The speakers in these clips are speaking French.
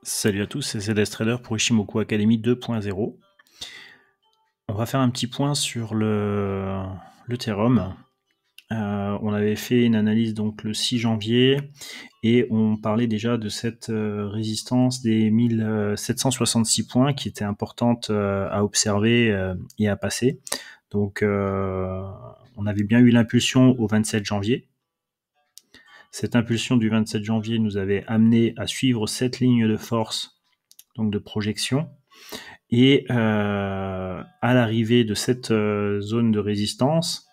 Salut à tous, c'est ZS Trader pour Ishimoku Academy 2.0. On va faire un petit point sur l'Ethereum. On avait fait une analyse donc le 6 janvier et on parlait déjà de cette résistance des 1766 points qui était importante à observer et à passer. Donc on avait bien eu l'impulsion au 27 janvier. Cette impulsion du 27 janvier nous avait amené à suivre cette ligne de force, donc de projection. Et à l'arrivée de cette zone de résistance,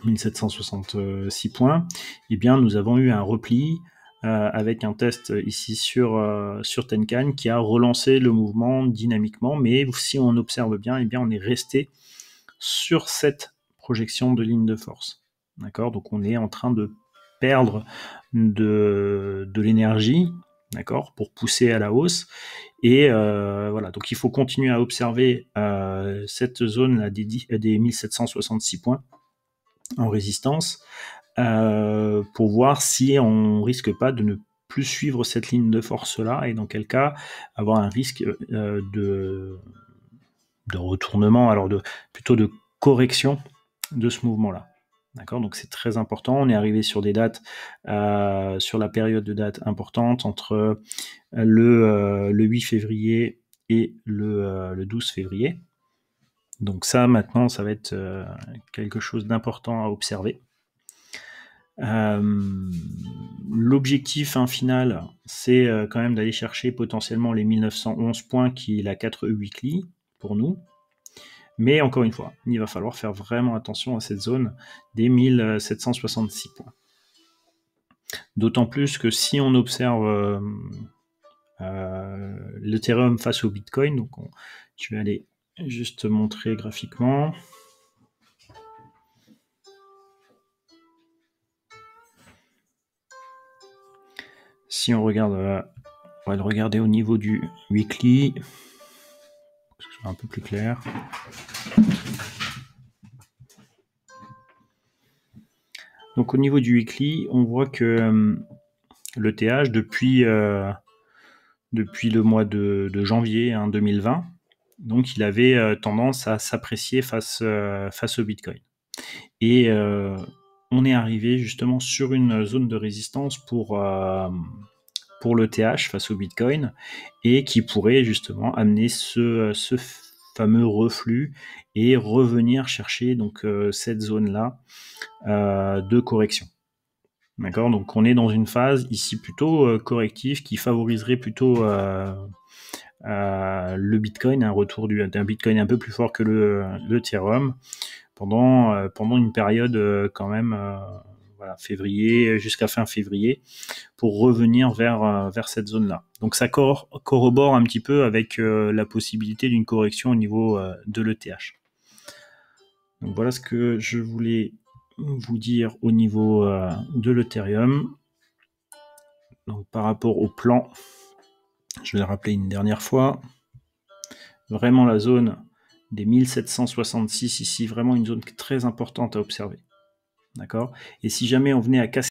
1766 points, eh bien, nous avons eu un repli avec un test ici sur Tenkan qui a relancé le mouvement dynamiquement, mais si on observe bien, eh bien, on est resté sur cette projection de ligne de force. D'accord ? Donc on est en train de perdre de l'énergie, d'accord, pour pousser à la hausse. Et voilà, donc il faut continuer à observer cette zone-là des 1766 points en résistance pour voir si on risque pas de ne plus suivre cette ligne de force-là, et dans quel cas avoir un risque de retournement, alors plutôt de correction de ce mouvement-là. D'accord, donc c'est très important. On est arrivé sur des dates, sur la période de date importante entre le 8 février et le 12 février. Donc ça, maintenant, ça va être quelque chose d'important à observer. L'objectif final, c'est quand même d'aller chercher potentiellement les 1911 points qui est la 4E weekly pour nous. Mais encore une fois, il va falloir faire vraiment attention à cette zone des 1766 points. D'autant plus que si on observe l'Ethereum face au Bitcoin, donc je vais aller juste montrer graphiquement. Si on regarde, on va le regarder au niveau du weekly, pour que ce soit un peu plus clair. Donc au niveau du weekly, on voit que le TH depuis le mois de janvier 2020, donc il avait tendance à s'apprécier face au Bitcoin. Et on est arrivé justement sur une zone de résistance pour le TH face au Bitcoin, et qui pourrait justement amener ce fameux reflux et revenir chercher donc cette zone-là de correction. D'accord, donc on est dans une phase ici plutôt corrective qui favoriserait plutôt le Bitcoin, un retour d'un Bitcoin un peu plus fort que le Ethereum pendant une période quand même voilà, février jusqu'à fin février, pour revenir vers cette zone-là. Donc ça corrobore un petit peu avec la possibilité d'une correction au niveau de l'ETH. Donc voilà ce que je voulais vous dire au niveau de l'Ethereum. Donc par rapport au plan, je vais le rappeler une dernière fois, vraiment la zone des 1766 ici, vraiment une zone très importante à observer. D'accord ? Et si jamais on venait à casser